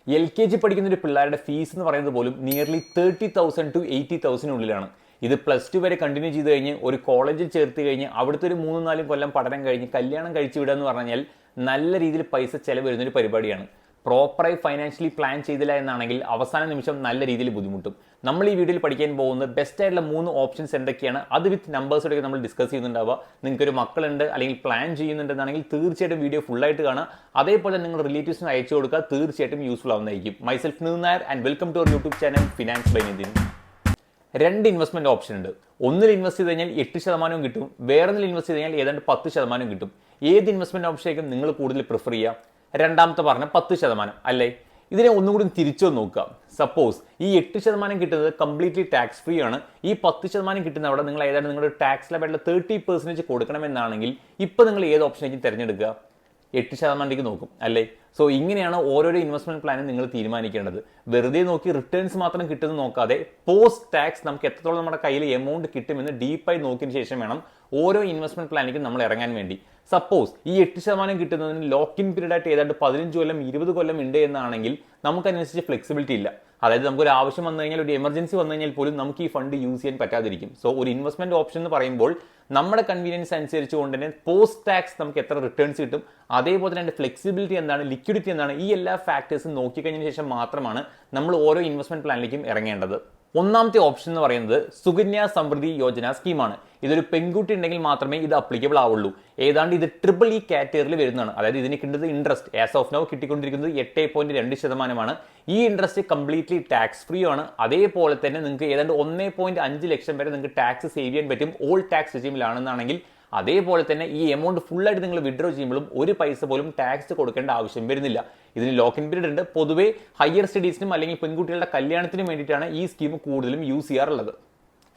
LKG പഠിക്കുന്ന ഒരു പിള്ളേരുടെ ഫീസ് എന്ന് പറയുന്നത് പോലും നിയർലി 30,000 to 80,000 ഇത് +2 വരെ കണ്ടിന്യൂ ചെയ്ത് കഴിഞ്ഞ് ഒരു കോളേജിൽ ചേർത്ത് കഴിഞ്ഞ് അവിടുത്തെ ഒരു 3-4 കൊല്ലം പഠനം കഴിഞ്ഞ് കല്യാണം കഴിച്ചു വിടുക എന്ന് പറഞ്ഞാൽ നല്ല രീതിയിൽ പൈസ ചെലവ് വരുന്നൊരു പരിപാടിയാണ്. പ്രോപ്പറായി ഫൈനാൻഷ്യലി പ്ലാൻ ചെയ്തില്ല എന്നാണെങ്കിൽ അവസാന നിമിഷം നല്ല രീതിയിൽ ബുദ്ധിമുട്ടും. നമ്മൾ ഈ വീഡിയോയിൽ പഠിക്കാൻ പോകുന്നത് ബെസ്റ്റ് ആയിട്ടുള്ള 3 ഓപ്ഷൻസ് എന്തൊക്കെയാണ്, അത് വിത്ത് നമ്പേഴ്സോടൊക്കെ നമ്മൾ ഡിസ്കസ് ചെയ്യുന്നുണ്ടാവുക. നിങ്ങൾക്കൊരു മക്കളുണ്ട് അല്ലെങ്കിൽ പ്ലാൻ ചെയ്യുന്നുണ്ടെന്നാണെങ്കിൽ തീർച്ചയായിട്ടും വീഡിയോ ഫുള്ളായിട്ട് കാണുക. അതേപോലെ നിങ്ങൾ റിലേറ്റീവ്സിന് അയച്ചു കൊടുക്കുക, തീർച്ചയായിട്ടും യൂസ്ഫുൾ ആവുന്നതായിരിക്കും. Myself Nithin Nair and welcome to our YouTube channel finance by Nithin. 2 investment option ഉണ്ട്. ഒന്നിൽ ഇൻവെസ്റ്റ് ചെയ്ത് കഴിഞ്ഞാൽ 8% കിട്ടും, വേറൊന്നിൽ ഇൻവെസ്റ്റ് ചെയ്ത് കഴിഞ്ഞാൽ ഏതാണ്ട് 10% കിട്ടും. ഏത് ഇൻവെസ്റ്റ്മെന്റ് ഓപ്ഷനായിരിക്കും നിങ്ങൾ കൂടുതൽ പ്രിഫർ ചെയ്യുക? രണ്ടാമത്തെ പറഞ്ഞ 10% അല്ലേ? ഇതിനെ ഒന്നുകൂടി തിരിച്ചു നോക്കുക. സപ്പോസ് ഈ 8% കിട്ടുന്നത് കംപ്ലീറ്റ്ലി ടാക്സ് ഫ്രീ ആണ്. ഈ 10% കിട്ടുന്ന അവിടെ നിങ്ങൾ ഏതാണ്ട് നിങ്ങളുടെ ടാക്സ് ലാബായിട്ടുള്ള 30% കൊടുക്കണമെന്നാണെങ്കിൽ ഇപ്പൊ നിങ്ങൾ ഏത് ഓപ്ഷനായിരിക്കും തിരഞ്ഞെടുക്കുക? 8% നോക്കും അല്ലേ? സോ ഇങ്ങനെയാണ് ഓരോരോ ഇൻവെസ്റ്റ്മെന്റ് പ്ലാനും നിങ്ങൾ തീരുമാനിക്കേണ്ടത്. വെറുതെ നോക്കി റിട്ടേൺസ് മാത്രം കിട്ടുന്നത് നോക്കാതെ പോസ്റ്റ് ടാക്സ് നമുക്ക് എത്രത്തോളം നമ്മുടെ കയ്യിൽ എമൗണ്ട് കിട്ടുമെന്ന് ഡീപ്പായി നോക്കിയതിന് ശേഷം വേണം ഓരോ ഇൻവെസ്റ്റ്മെന്റ് പ്ലാനിലേക്കും നമ്മൾ ഇറങ്ങാൻ വേണ്ടി. സപ്പോസ് ഈ 8% കിട്ടുന്നതിന് ലോക്കിൻ പീരീഡ് ആയിട്ട് ഏതാണ്ട് 15 കൊല്ലം 20 കൊല്ലം ഉണ്ട് എന്നാണെങ്കിൽ നമുക്കനുസരിച്ച് ഫ്ലെക്സിബിലിറ്റി ഇല്ല. അതായത് നമുക്കൊരു ആവശ്യം വന്നു കഴിഞ്ഞാൽ, ഒരു എമർജൻസി വന്നു കഴിഞ്ഞാൽ പോലും നമുക്ക് ഈ ഫണ്ട് യൂസ് ചെയ്യാൻ പറ്റാതിരിക്കും. സോ ഒരു ഇൻവെസ്റ്റ്മെന്റ് ഓപ്ഷൻ എന്ന് പറയുമ്പോൾ നമ്മുടെ കൺവീനിയൻസ് അനുസരിച്ചുകൊണ്ട് തന്നെ പോസ്റ്റ് ടാക്സ് നമുക്ക് എത്ര റിട്ടേൺസ് കിട്ടും, അതേപോലെ തന്നെ ഫ്ലെക്സിബിലിറ്റി എന്താണ്, ലിക്വിഡിറ്റി എന്താണ്, ഈ എല്ലാ ഫാക്ടേഴ്സും നോക്കിക്കഴിഞ്ഞതിന് ശേഷം മാത്രമാണ് നമ്മൾ ഓരോ ഇൻവെസ്റ്റ്മെന്റ് പ്ലാനിലേക്കും ഇറങ്ങേണ്ടത്. ഒന്നാമത്തെ ഓപ്ഷൻ എന്ന് പറയുന്നത് സുകന്യ സമൃദ്ധി യോജന സ്കീമാണ്. ഇതൊരു പെൺകുട്ടി ഉണ്ടെങ്കിൽ മാത്രമേ ഇത് അപ്ലിക്കബിൾ ആവുള്ളൂ. ഏതാണ്ട് ഇത് EEE കാറ്റഗറിയിൽ വരുന്നതാണ്. അതായത് ഇതിന് കിട്ടുന്നത് ഇൻട്രസ്റ്റ് ആസ് ഓഫ് നൗ കിട്ടിക്കൊണ്ടിരിക്കുന്നത് 8.2%. ഈ ഇൻട്രസ്റ്റ് കംപ്ലീറ്റ്ലി ടാക്സ് ഫ്രീ ആണ്. അതേപോലെ തന്നെ നിങ്ങൾക്ക് ഏതാണ്ട് 1.5 ലക്ഷം വരെ നിങ്ങൾക്ക് ടാക്സ് സേവ് ചെയ്യാൻ പറ്റും ഓൾ ടാക്സ് റെജിമിലാണെന്നാണെങ്കിൽ. അതേപോലെ തന്നെ ഈ എമൗണ്ട് ഫുള്ളായിട്ട് നിങ്ങൾ വിഡ്രോ ചെയ്യുമ്പോഴും ഒരു പൈസ പോലും ടാക്സ് കൊടുക്കേണ്ട ആവശ്യം വരുന്നില്ല. ഇതിന് ലോക്കിൻ പീരീഡ് ഉണ്ട്. പൊതുവെ ഹയർ സ്റ്റഡീസിനും അല്ലെങ്കിൽ പെൺകുട്ടികളുടെ കല്യാണത്തിനും വേണ്ടിയിട്ടാണ് ഈ സ്കീം കൂടുതലും യൂസ് ചെയ്യാറുള്ളത്.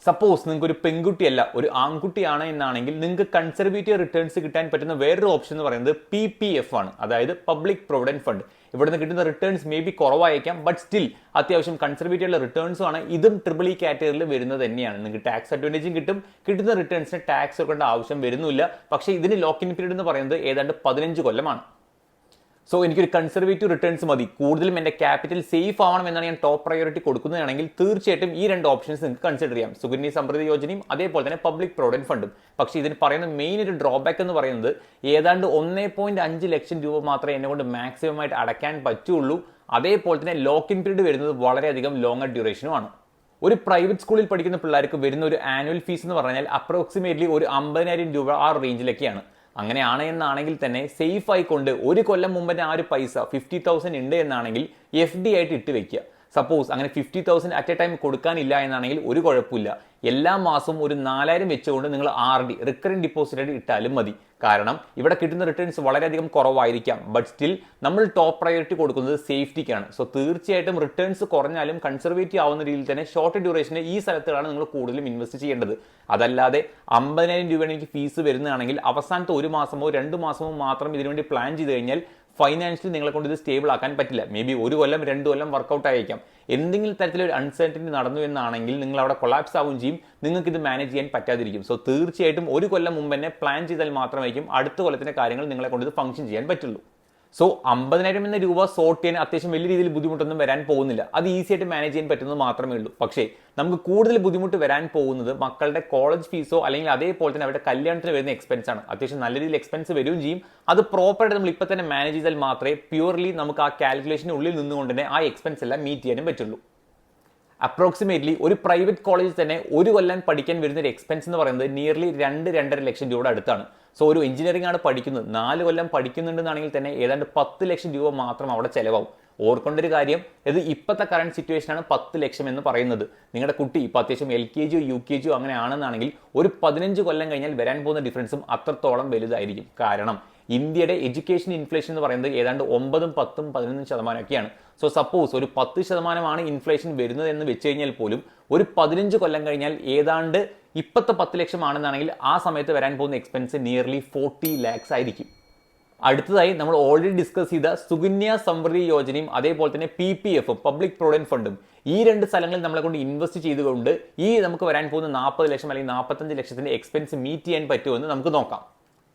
സപ്പോസ് നിങ്ങൾക്ക് ഒരു പെൺകുട്ടിയല്ല ഒരു ആൺകുട്ടിയാണ് എന്നാണെങ്കിൽ നിങ്ങൾക്ക് കൺസർവേറ്റീവ് റിട്ടേൺസ് കിട്ടാൻ പറ്റുന്ന വേറൊരു ഓപ്ഷൻ എന്ന് പറയുന്നത് PPF ആണ്. അതായത് പബ്ലിക് പ്രൊവിഡന്റ് ഫണ്ട്. ഇവിടെ നിന്ന് കിട്ടുന്ന റിട്ടേൺസ് മേ ബി കുറവായിരിക്കാം, ബട്ട് സ്റ്റിൽ അത്യാവശ്യം കൺസർവേറ്റീവ് റിട്ടേൺസും ആണ്. ഇതും EEE കാറ്റഗറിയിൽ വരുന്നത് തന്നെയാണ്. നിങ്ങൾക്ക് ടാക്സ് അഡ്വാൻറ്റേജും കിട്ടും, കിട്ടുന്ന റിട്ടേൺസിന് ടാക്സ് കൊടുക്കേണ്ട ആവശ്യം വരുന്നില്ല. പക്ഷേ ഇതിന് ലോക്കിൻ പീരീഡ് എന്ന് പറയുന്നത് ഏതാണ്ട് 15 കൊല്ലമാണ്. സോ എനിക്കൊരു കൺസർവേറ്റീവ് റിട്ടേൺസ് മതി, കൂടുതലും എൻ്റെ ക്യാപിറ്റൽ സേഫ് ആവണം എന്നാണ് ഞാൻ ടോപ്പ് പ്രയോറിറ്റി കൊടുക്കുന്നതാണെങ്കിൽ തീർച്ചയായിട്ടും ഈ 2 ഓപ്ഷൻസ് നിങ്ങൾക്ക് കൺസിഡർ ചെയ്യാം. സുകന്യ സമൃദ്ധി യോജനയും അതേപോലെ തന്നെ പബ്ലിക് പ്രൊവിഡന്റ് ഫണ്ടും. പക്ഷേ ഇതിന് പറയുന്ന മെയിൻ ഒരു ഡ്രോബാക്ക് എന്ന് പറയുന്നത് ഏതാണ്ട് 1.5 ലക്ഷം രൂപ മാത്രമേ എന്നെ കൊണ്ട് മാക്സിമം ആയിട്ട് അടയ്ക്കാൻ പറ്റുള്ളൂ. അതേപോലെ തന്നെ ലോക്കിൻ പീരീഡ് വരുന്നത് വളരെയധികം ലോങ്ങർ ഡ്യൂറേഷനുമാണ്. ഒരു പ്രൈവറ്റ് സ്കൂളിൽ പഠിക്കുന്ന പിള്ളേർക്ക് വരുന്ന ഒരു ആനുവൽ ഫീസ് എന്ന് പറഞ്ഞാൽ അപ്രോക്സിമേറ്റ്ലി ഒരു 50,000 രൂപ ആ റേഞ്ചിലൊക്കെയാണ്. അങ്ങനെയാണ് എന്നാണെങ്കിൽ തന്നെ സേഫ് ആയിക്കൊണ്ട് ഒരു കൊല്ലം മുമ്പ് ആ ഒരു പൈസ 50,000 ഉണ്ട് എന്നാണെങ്കിൽ FD ആയിട്ട് ഇട്ട് വെക്കുക. സപ്പോസ് അങ്ങനെ 50,000 അറ്റ് എ ടൈം കൊടുക്കാനില്ല എന്നാണെങ്കിൽ ഒരു കുഴപ്പമില്ല. എല്ലാ മാസവും ഒരു 4,000 വെച്ചുകൊണ്ട് നിങ്ങൾ RD റിക്കറിംഗ് ഡിപ്പോസിറ്റ് ആയിട്ട് ഇട്ടാലും മതി. കാരണം ഇവിടെ കിട്ടുന്ന റിട്ടേൺസ് വളരെയധികം കുറവായിരിക്കാം, ബട്ട് സ്റ്റിൽ നമ്മൾ ടോപ്പ് പ്രയോറിറ്റി കൊടുക്കുന്നത് സേഫ്റ്റിക്കാണ്. സോ തീർച്ചയായിട്ടും റിട്ടേൺസ് കുറഞ്ഞാലും കൺസർവേറ്റീവ് ആവുന്ന രീതിയിൽ തന്നെ ഷോർട്ട് ഡ്യൂറേഷന് ഈ സ്ഥലത്താണ് നിങ്ങൾ കൂടുതലും ഇൻവെസ്റ്റ് ചെയ്യേണ്ടത്. അതല്ലാതെ 50,000 രൂപയാണ് എനിക്ക് ഫീസ് വരുന്നതാണെങ്കിൽ അവസാനത്തെ 1 മാസമോ 2 മാസമോ മാത്രം ഇതിനുവേണ്ടി പ്ലാൻ ചെയ്ത് കഴിഞ്ഞാൽ ഫൈനാൻഷ്യലി നിങ്ങളെ കൊണ്ട് ഇത് സ്റ്റേബിൾ ആക്കാൻ പറ്റില്ല. മേ ബി 1 കൊല്ലം 2 കൊല്ലം വർക്കൗട്ട് ആയിരിക്കാം. എന്തെങ്കിലും തരത്തിലൊരു അൺസർട്ടനിറ്റി നടന്നു എന്നാണെങ്കിൽ നിങ്ങൾ അവിടെ കൊളാപ്സ് ആവുകയും ചെയ്യും, നിങ്ങൾക്ക് ഇത് മാനേജ് ചെയ്യാൻ പറ്റാതിരിക്കും. സോ തീർച്ചയായിട്ടും 1 കൊല്ലം മുമ്പ് തന്നെ പ്ലാൻ ചെയ്താൽ മാത്രമായിരിക്കും അടുത്ത കൊല്ലത്തിന്റെ കാര്യങ്ങൾ നിങ്ങളെ കൊണ്ട് ഇത് ഫംഗ്ഷൻ ചെയ്യാൻ പറ്റുള്ളൂ. സോ 50,000 എന്ന രൂപ സോർട്ട് ചെയ്യാൻ അത്യാവശ്യം വലിയ രീതിയിൽ ബുദ്ധിമുട്ടൊന്നും വരാൻ പോകുന്നില്ല. അത് ഈസി ആയിട്ട് മാനേജ് ചെയ്യാൻ പറ്റുന്നത് മാത്രമേ ഉള്ളൂ. പക്ഷേ നമുക്ക് കൂടുതൽ ബുദ്ധിമുട്ട് വരാൻ പോകുന്നത് മക്കളുടെ കോളേജ് ഫീസോ അല്ലെങ്കിൽ അതേപോലെ തന്നെ അവരുടെ കല്യാണത്തിന് വരുന്ന എക്സ്പെൻസ് ആണ്. അത്യാവശ്യം നല്ല രീതിയിൽ എക്സ്പെൻസ് വരികയും ചെയ്യും. അത് പ്രോപ്പറായിട്ട് നമ്മൾ ഇപ്പം തന്നെ മാനേജ് ചെയ്താൽ മാത്രമേ പ്യൂർലി നമുക്ക് ആ കാൽക്കുലേഷന് ഉള്ളിൽ നിന്നുകൊണ്ട് തന്നെ ആ എക്സ്പെൻസ് എല്ലാം മീറ്റ് ചെയ്യാനും പറ്റുള്ളൂ. അപ്രോക്സിമേറ്റ്ലി ഒരു പ്രൈവറ്റ് കോളേജിൽ തന്നെ 1 കൊല്ലം പഠിക്കാൻ വരുന്ന ഒരു എക്സ്പെൻസ് എന്ന് പറയുന്നത് നിയർലി 2-2.5 ലക്ഷം രൂപയുടെ അടുത്താണ്. സോ ഒരു എഞ്ചിനീയറിംഗ് ആണ് പഠിക്കുന്നത്, 4 കൊല്ലം പഠിക്കുന്നുണ്ടെന്നാണെങ്കിൽ തന്നെ ഏതാണ്ട് 10 ലക്ഷം രൂപ മാത്രം അവിടെ ചിലവാകും. ഓർക്കേണ്ട ഒരു കാര്യം, ഇത് ഇപ്പോഴത്തെ കറണ്ട് സിറ്റുവേഷനാണ് 10 ലക്ഷം എന്ന് പറയുന്നത്. നിങ്ങളുടെ കുട്ടി ഇപ്പോൾ അത്യാവശ്യം LKG UKG അങ്ങനെ ആണെന്നാണെങ്കിൽ ഒരു 15 കൊല്ലം കഴിഞ്ഞാൽ വരാൻ പോകുന്ന ഡിഫറൻസും അത്രത്തോളം വലുതായിരിക്കും. കാരണം ഇന്ത്യയുടെ എഡ്യൂക്കേഷൻ ഇൻഫ്ലേഷൻ എന്ന് പറയുന്നത് ഏതാണ്ട് 9, 10, 11% സോ സപ്പോസ് ഒരു 10% ഇൻഫ്ലേഷൻ വരുന്നത് എന്ന് വെച്ച് കഴിഞ്ഞാൽ പോലും ഒരു 15 കൊല്ലം കഴിഞ്ഞാൽ ഏതാണ്ട് ഇപ്പോഴത്തെ 10 ലക്ഷം ആണെന്നാണെങ്കിൽ ആ സമയത്ത് വരാൻ പോകുന്ന എക്സ്പെൻസ് നിയർലി 40 lakhs ആയിരിക്കും. അടുത്തതായി നമ്മൾ ഓൾറെഡി ഡിസ്കസ് ചെയ്ത സുകന്യ സമൃദ്ധി യോജനയും അതേപോലെ തന്നെ PPF പബ്ലിക് പ്രൊവിഡന്റ് ഫണ്ടും ഈ 2 സ്ഥലങ്ങളിൽ നമ്മളെ കൊണ്ട് ഇൻവെസ്റ്റ് ചെയ്തുകൊണ്ട് ഈ നമുക്ക് വരാൻ പോകുന്ന 40 ലക്ഷം അല്ലെങ്കിൽ 45 ലക്ഷത്തിന്റെ എക്സ്പെൻസ് മീറ്റ് ചെയ്യാൻ പറ്റുമെന്ന് നമുക്ക് നോക്കാം.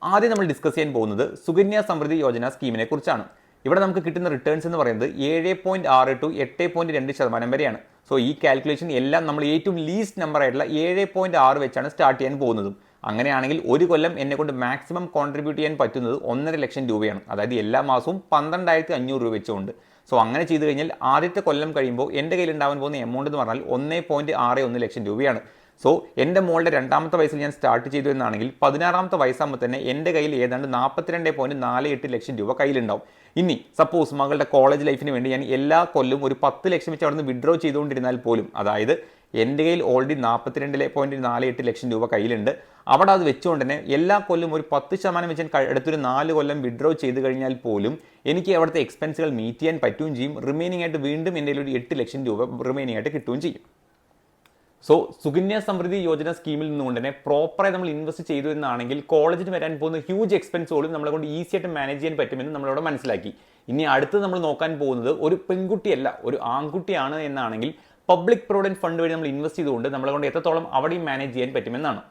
ആദ്യം നമ്മൾ ഡിസ്കസ് ചെയ്യാൻ പോകുന്നത് സുകന്യ സമൃദ്ധി യോജന സ്കീമിനെ കുറിച്ചാണ്. ഇവിടെ നമുക്ക് കിട്ടുന്ന റിട്ടേൺസ് എന്ന് പറയുന്നത് 7.6 ടു 8.2% വരെയാണ്. സോ ഈ കാൽക്കുലേഷൻ എല്ലാം നമ്മൾ ഏറ്റവും ലീസ്റ്റ് നമ്പർ ആയിട്ടുള്ള 7.6 വെച്ചാണ് സ്റ്റാർട്ട് ചെയ്യാൻ പോകുന്നതും. അങ്ങനെയാണെങ്കിൽ ഒരു കൊല്ലം എന്നെ കൊണ്ട് മാക്സിമം കോൺട്രിബ്യൂട്ട് ചെയ്യാൻ പറ്റുന്നത് 1.5 ലക്ഷം രൂപയാണ്. അതായത് എല്ലാ മാസവും 12,500 രൂപ വെച്ചുകൊണ്ട്. സോ അങ്ങനെ ചെയ്തു കഴിഞ്ഞാൽ ആദ്യത്തെ കൊല്ലം കഴിയുമ്പോൾ എൻ്റെ കയ്യിൽ ഉണ്ടാവാൻ പോകുന്ന എമൗണ്ട് എന്ന് പറഞ്ഞാൽ 1.61 ലക്ഷം രൂപയാണ്. സോ എൻ്റെ മോളുടെ 2ാമത്തെ വയസ്സിൽ ഞാൻ സ്റ്റാർട്ട് ചെയ്തു എന്നാണെങ്കിൽ 16ാമത്തെ വയസ്സാകുമ്പോൾ തന്നെ എൻ്റെ കയ്യിൽ ഏതാണ്ട് 42.48 ലക്ഷം രൂപ കയ്യിലുണ്ടാവും. ഇനി സപ്പോസ് മകളുടെ കോളേജ് ലൈഫിന് വേണ്ടി ഞാൻ എല്ലാ കൊല്ലവും ഒരു 10 ലക്ഷം വെച്ച് അവിടെ നിന്ന് വിഡ്രോ ചെയ്തുകൊണ്ടിരുന്നാൽ പോലും, അതായത് എൻ്റെ കയ്യിൽ ഓൾറെഡി 42.48 ലക്ഷം രൂപ കയ്യിലുണ്ട്, അവിടെ അത് വെച്ചുകൊണ്ട് തന്നെ എല്ലാ കൊല്ലവും ഒരു 10% വെച്ച് അടുത്തൊരു 4 കൊല്ലം വിഡ്രോ ചെയ്ത് കഴിഞ്ഞാൽ പോലും എനിക്ക് അവിടുത്തെ എക്സ്പെൻസുകൾ മീറ്റ് ചെയ്യാൻ പറ്റുകയും ചെയ്യും. റിമൈനിങ് ആയിട്ട് വീണ്ടും എൻ്റെ ഒരു 8 ലക്ഷം രൂപ റിമൈനിങ് ആയിട്ട് കിട്ടുകയും ചെയ്യും. സോ സുകന്യ സമൃദ്ധി യോജന സ്കീമിൽ നിന്നുകൊണ്ട് തന്നെ പ്രോപ്പറായി നമ്മൾ ഇൻവെസ്റ്റ് ചെയ്തു എന്നാണെങ്കിൽ കോളേജിന് വരാൻ പോകുന്ന ഹ്യൂജ് എക്സ്പെൻസുകളും നമ്മളെ കൊണ്ട് ഈസി ആയിട്ട് മാനേജ് ചെയ്യാൻ പറ്റുമെന്ന് നമ്മളിവിടെ മനസ്സിലാക്കി. ഇനി അടുത്ത് നമ്മൾ നോക്കാൻ പോകുന്നത് ഒരു പെൺകുട്ടിയല്ല, ഒരു ആൺകുട്ടിയാണ് എന്നാണെങ്കിൽ പബ്ലിക് പ്രൊവിഡന്റ് ഫണ്ട് വഴി നമ്മൾ ഇൻവെസ്റ്റ് ചെയ്തുകൊണ്ട് നമ്മളെ കൊണ്ട് എത്രത്തോളം അവിടെയും മാനേജ് ചെയ്യാൻ പറ്റുമെന്നാണ്.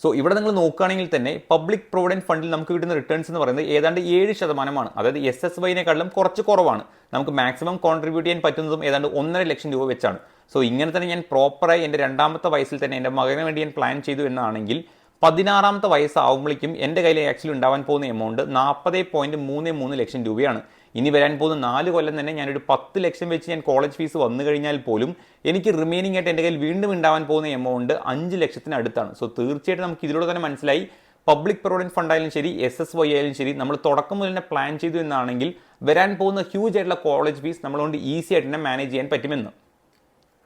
സോ ഇവിടെ നിങ്ങൾ നോക്കുകയാണെങ്കിൽ തന്നെ പബ്ലിക് പ്രൊവിഡന്റ് ഫണ്ടിൽ നമുക്ക് കിട്ടുന്ന റിട്ടേൺസ് എന്ന് പറയുന്നത് ഏതാണ്ട് 7%. അതായത് SSYനേക്കാളും കുറച്ച് കുറവാണ്. നമുക്ക് മാക്സിമം കോൺട്രിബ്യൂട്ട് ചെയ്യാൻ പറ്റുന്നതും ഏതാണ്ട് 1.5 ലക്ഷം രൂപ വെച്ചാണ്. സോ ഇങ്ങനെ തന്നെ ഞാൻ പ്രോപ്പറായി എൻ്റെ 2ാമത്തെ വയസ്സിൽ തന്നെ എൻ്റെ മകന് വേണ്ടി ഞാൻ പ്ലാൻ ചെയ്തു എന്നാണെങ്കിൽ 16ാമത്തെ വയസ്സാവുമ്പോഴേക്കും എൻ്റെ കയ്യിൽ ആക്ച്വലി ഉണ്ടാവാൻ പോകുന്ന എമൗണ്ട് 40.33 ലക്ഷം രൂപയാണ്. ഇനി വരാൻ പോകുന്ന 4 കൊല്ലം തന്നെ ഞാനൊരു 10 ലക്ഷം വെച്ച് ഞാൻ കോളേജ് ഫീസ് വന്നു കഴിഞ്ഞാൽ പോലും എനിക്ക് റിമൈനിങ് ആയിട്ട് എൻ്റെ കയ്യിൽ വീണ്ടും ഉണ്ടാവാൻ പോകുന്ന എമൗണ്ട് 5 ലക്ഷത്തിന് അടുത്താണ്. സോ തീർച്ചയായിട്ടും നമുക്ക് ഇതിലൂടെ തന്നെ മനസ്സിലായി പബ്ലിക് പ്രൊവിഡന്റ് ഫണ്ട് ആയാലും ശരി SSY ആയാലും ശരി നമ്മൾ തുടക്കം മുതൽ തന്നെ പ്ലാൻ ചെയ്തു എന്നാണെങ്കിൽ വരാൻ പോകുന്ന ഹ്യൂജ് ആയിട്ടുള്ള കോളേജ് ഫീസ് നമ്മളോണ്ട് ഈസി ആയിട്ട് തന്നെ മാനേജ് ചെയ്യാൻ പറ്റുമെന്ന്.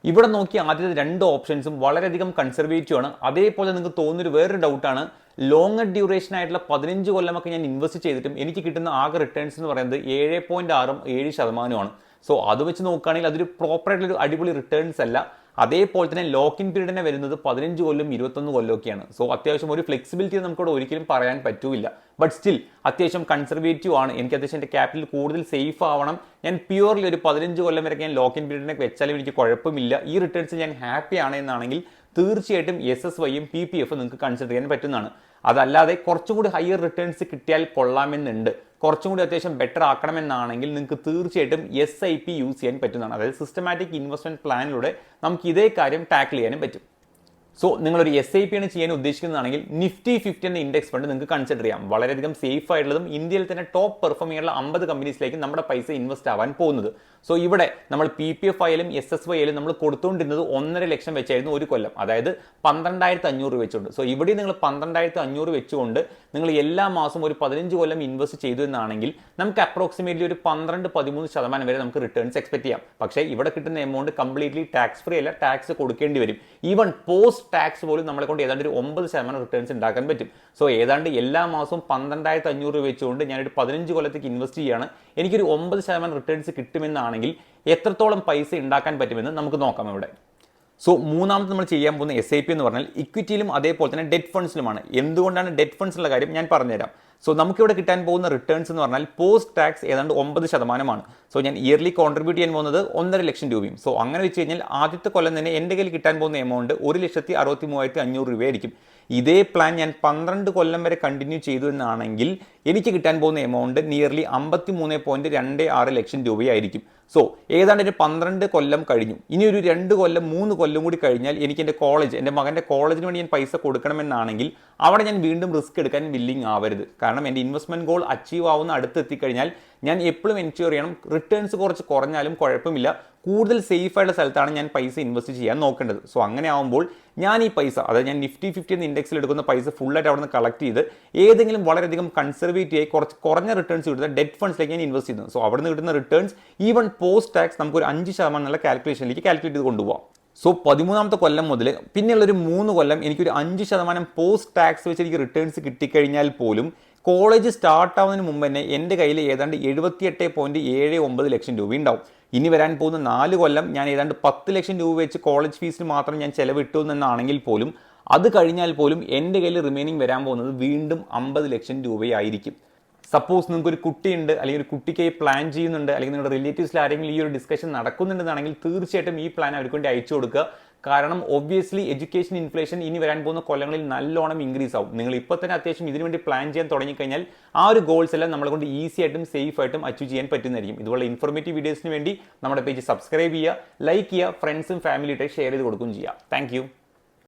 ഇവിടെ നോക്കി ആദ്യത്തെ 2 ഓപ്ഷൻസും വളരെയധികം കൺസർവേറ്റീവ് ആണ്. അതേപോലെ നിങ്ങൾക്ക് തോന്നുന്നൊരു വേറൊരു ഡൗട്ടാണ്, ലോങ്ങർ ഡ്യൂറേഷൻ ആയിട്ടുള്ള 15 കൊല്ലമൊക്കെ ഞാൻ ഇൻവെസ്റ്റ് ചെയ്തിട്ടും എനിക്ക് കിട്ടുന്ന ആകെ റിട്ടേൺസ് എന്ന് പറയുന്നത് 7.67%. സോ അത് വെച്ച് നോക്കുകയാണെങ്കിൽ അതൊരു പ്രോപ്പറായിട്ടുള്ളൊരു അടിപൊളി റിട്ടേൺസ് അല്ല. അതേപോലെ തന്നെ ലോക്കിൻ പീരീഡ് തന്നെ വരുന്നത് 15 കൊല്ലം 21 കൊല്ലമൊക്കെയാണ്. സോ അത്യാവശ്യം ഒരു ഫ്ലെക്സിബിലിറ്റി നമുക്കിവിടെ ഒരിക്കലും പറയാൻ പറ്റൂല. ബട്ട് സ്റ്റിൽ അത്യാവശ്യം കൺസർവേറ്റീവ് ആണ്. എനിക്ക് അത്യാവശ്യം എൻ്റെ ക്യാപിറ്റൽ കൂടുതൽ സേഫ് ആവണം. ഞാൻ പ്യൂർലി ഒരു 15 കൊല്ലം വരെ ഞാൻ ലോക്കിൻ പീരീഡിനെ വെച്ചാലും എനിക്ക് കുഴപ്പമില്ല, ഈ റിട്ടേൺസ് ഞാൻ ഹാപ്പി ആണ് എന്നാണെങ്കിൽ തീർച്ചയായിട്ടും SSYയും PPF നിങ്ങൾക്ക് കൺസിഡർ ചെയ്യാൻ പറ്റുന്നതാണ്. അതല്ലാതെ കുറച്ചും കൂടി ഹയർ റിട്ടേൺസ് കിട്ടിയാൽ കൊള്ളാമെന്നുണ്ട്, കുറച്ചും കൂടി അത്യാവശ്യം ബെറ്റർ ആക്കണമെന്നാണെങ്കിൽ നിങ്ങൾക്ക് തീർച്ചയായിട്ടും SIP യൂസ് ചെയ്യാൻ പറ്റുന്നതാണ്. അതായത് സിസ്റ്റമാറ്റിക് ഇൻവെസ്റ്റ്മെന്റ് പ്ലാനിലൂടെ നമുക്ക് ഇതേ കാര്യം ടാക്കിൾ ചെയ്യാനും പറ്റും. സോ നിങ്ങളൊരു SIP ആണ് ചെയ്യാൻ ഉദ്ദേശിക്കുന്നതാണെങ്കിൽ Nifty 50 എന്ന ഇൻഡെക്സ് ഫണ്ട് നിങ്ങൾക്ക് കൺസിഡർ ചെയ്യാം. വളരെയധികം സേഫ് ആയിട്ടുള്ളതും ഇന്ത്യയിൽ തന്നെ ടോപ്പ് പെർഫോം ചെയ്യാനുള്ള 50 കമ്പനീസിലേക്ക് നമ്മുടെ പൈസ ഇൻവെസ്റ്റ് ആവാൻ പോകുന്നത്. സോ ഇവിടെ നമ്മൾ PPF ആയാലും SSY ആയാലും നമ്മൾ കൊടുത്തുകൊണ്ടിരുന്നത് 1.5 ലക്ഷം വെച്ചായിരുന്നു ഒരു കൊല്ലം, അതായത് 12,500 വെച്ചുകൊണ്ട്. സോ ഇവിടെ നിങ്ങൾ 12,500 വെച്ചുകൊണ്ട് നിങ്ങൾ എല്ലാ മാസവും ഒരു 15 കൊല്ലം ഇൻവെസ്റ്റ് ചെയ്തു എന്നാണെങ്കിൽ നമുക്ക് അപ്രോക്സിമേറ്റ്ലി ഒരു 12-13% വരെ നമുക്ക് റിട്ടേൺസ് എക്സ്പെക്ട് ചെയ്യാം. പക്ഷേ ഇവിടെ കിട്ടുന്ന എമൗണ്ട് കംപ്ലീറ്റ്ലി ടാക്സ് ഫ്രീ അല്ല, ടാക്സ് കൊടുക്കേണ്ടി വരും. ഈവൻ പോസ്റ്റ് ടാക്സ് പോലും നമ്മളെ കൊണ്ട് ഏതാണ്ട് ഒരു 9% റിട്ടേൺസ് ഉണ്ടാക്കാൻ പറ്റും. സോ ഏതാണ്ട് എല്ലാ മാസവും 12,500 വെച്ചുകൊണ്ട് ഞാനൊരു 15 കൊല്ലത്തേക്ക് ഇൻവെസ്റ്റ് ചെയ്യുകയാണ്, എനിക്കൊരു 9% റിട്ടേൺസ് കിട്ടുമെന്നാണെങ്കിൽ എത്രത്തോളം പൈസ ഉണ്ടാക്കാൻ പറ്റുമെന്ന് നമുക്ക് നോക്കാം ഇവിടെ. സോ മൂന്നാമത് നമ്മൾ ചെയ്യാൻ പോകുന്ന SIP എന്ന് പറഞ്ഞാൽ ഇക്വിറ്റിയിലും അതേപോലെ തന്നെ ഡെറ്റ് ഫണ്ട്സിലുമാണ്. എന്തുകൊണ്ടാണ് ഡെറ്റ് ഫണ്ട്സിലുള്ള കാര്യം ഞാൻ പറഞ്ഞുതരാം. സോ നമുക്കിവിടെ കിട്ടാൻ പോകുന്ന റിട്ടേൺസ് എന്ന് പറഞ്ഞാൽ പോസ്റ്റ് ടാക്സ് ഏതാണ്ട് 9%. സോ ഞാൻ ഇയർലി കോൺട്രിബ്യൂട്ട് ചെയ്യാൻ പോകുന്നത് 1.5 ലക്ഷം രൂപയും. സോ അങ്ങനെ വെച്ച് കഴിഞ്ഞാൽ ആദ്യത്തെ കൊല്ലം തന്നെ എൻ്റെ കയ്യിൽ കിട്ടാൻ പോകുന്ന എമൗണ്ട് 1,63,500 രൂപയായിരിക്കും. ഇതേ പ്ലാൻ ഞാൻ 12 കൊല്ലം വരെ കണ്ടിന്യൂ ചെയ്തു എന്നാണെങ്കിൽ എനിക്ക് കിട്ടാൻ പോകുന്ന എമൗണ്ട് നിയർലി 53.26 ലക്ഷം രൂപയായിരിക്കും. സോ ഏതാണ്ട് ഒരു 12 കൊല്ലം കഴിഞ്ഞു. ഇനി ഒരു 2 കൊല്ലം 3 കൊല്ലം കൂടി കഴിഞ്ഞാൽ എനിക്ക് എൻ്റെ മകൻ്റെ കോളേജിന് വേണ്ടി ഞാൻ പൈസ കൊടുക്കണമെന്നാണെങ്കിൽ അവിടെ ഞാൻ വീണ്ടും റിസ്ക് എടുക്കാൻ വില്ലിങ് ആവരുത്. കാരണം എൻ്റെ ഇൻവെസ്റ്റ്മെന്റ് ഗോൾ അച്ചീവ് ആവുന്ന അടുത്തെത്തിക്കഴിഞ്ഞാൽ ഞാൻ എപ്പോഴും എൻഷുർ ചെയ്യണം റിട്ടേൺസ് കുറച്ച് കുറഞ്ഞാലും കുഴപ്പമില്ല, കൂടുതൽ സേഫ് ആയിട്ടുള്ള സ്ഥലത്താണ് ഞാൻ പൈസ ഇൻവെസ്റ്റ് ചെയ്യാൻ നോക്കേണ്ടത്. സോ അങ്ങനെ ആവുമ്പോൾ ഞാൻ ഈ പൈസ, അതായത് ഞാൻ Nifty 50 എന്ന ഇൻഡെക്സിൽ എടുക്കുന്ന പൈസ ഫുള്ളായിട്ട് അവിടെ നിന്ന് കളക്ട് ചെയ്ത് ഏതെങ്കിലും വളരെയധികം കൺസർവേറ്റീവ് ആയി കുറഞ്ഞ റിട്ടേൺസ് കിട്ടുന്ന ഡെറ്റ് ഫണ്ട്സിലേക്ക് ഞാൻ ഇൻവെസ്റ്റ് ചെയ്യുന്നത്. സോ അവിടെ നിന്ന് കിട്ടുന്ന റിട്ടേൺസ് ഈവൻ പോസ്റ്റ് ടാക്സ് നമുക്ക് ഒരു 5% എന്നുള്ള കാൽക്കുലേഷനിലേക്ക് കാൽക്കുലേറ്റ് ചെയ്ത് കൊണ്ടുപോകാം. സോ 13ാമത്തെ കൊല്ലം മുതൽ പിന്നെയുള്ളൊരു 3 കൊല്ലം എനിക്കൊരു 5% പോസ്റ്റ് ടാക്സ് വെച്ച് എനിക്ക് റിട്ടേൺസ് കിട്ടിക്കഴിഞ്ഞാൽ പോലും കോളേജ് സ്റ്റാർട്ട് ആവുന്നതിന് മുമ്പ് തന്നെ എൻ്റെ കയ്യിൽ ഏതാണ്ട് 78.79 ലക്ഷം രൂപ ഉണ്ടാവും. ഇനി വരാൻ പോകുന്ന 4 കൊല്ലം ഞാൻ ഏതാണ്ട് 10 ലക്ഷം രൂപ വെച്ച് കോളേജ് ഫീസിന് മാത്രം ഞാൻ ചെലവിട്ടു എന്നാണെങ്കിൽ പോലും അത് കഴിഞ്ഞാൽ പോലും എൻ്റെ കയ്യിൽ റിമൈനിങ് വരാൻ പോകുന്നത് വീണ്ടും 50 ലക്ഷം രൂപയായിരിക്കും. സപ്പോസ് നിങ്ങൾക്ക് ഒരു കുട്ടിയുണ്ട്, അല്ലെങ്കിൽ ഒരു കുട്ടിക്കായി പ്ലാൻ ചെയ്യുന്നുണ്ട്, അല്ലെങ്കിൽ നിങ്ങളുടെ റിലേറ്റീവ്സിൽ ആരെങ്കിലും ഈ ഒരു ഡിസ്കഷൻ നടക്കുന്നുണ്ടെന്നാണെങ്കിൽ തീർച്ചയായിട്ടും ഈ പ്ലാൻ അവർക്ക് വേണ്ടി അയച്ചു കൊടുക്കുക. കാരണം ഒബ്വിയസ്ലി എഡ്യൂക്കേഷൻ ഇൻഫ്ലേഷൻ ഇനി വരാൻ പോകുന്ന കൊല്ലങ്ങളിൽ നല്ലോണം ഇൻക്രീസ് ആവും. നിങ്ങൾ ഇപ്പോൾ തന്നെ അത്യാവശ്യം ഇതിനു വേണ്ടി പ്ലാൻ ചെയ്യാൻ തുടങ്ങിക്കഴിഞ്ഞാൽ ആ ഒരു ഗോൾസ് എല്ലാം നമ്മളെ കൊണ്ട് ഈസി ആയിട്ടും സേഫ് ആയിട്ടും അച്ചീവ് ചെയ്യാൻ പറ്റുന്നതായിരിക്കും. ഇതുപോലെ ഇൻഫോർമേറ്റീവ് വീഡിയോസിന് വേണ്ടി നമ്മുടെ പേജ് സബ്സ്ക്രൈബ് ചെയ്യുക, ലൈക്ക് ചെയ്യുക, ഫ്രണ്ട്സും ഫാമിലിയായിട്ട് ഷെയർ ചെയ്ത് കൊടുക്കുകയും ചെയ്യുക. താങ്ക്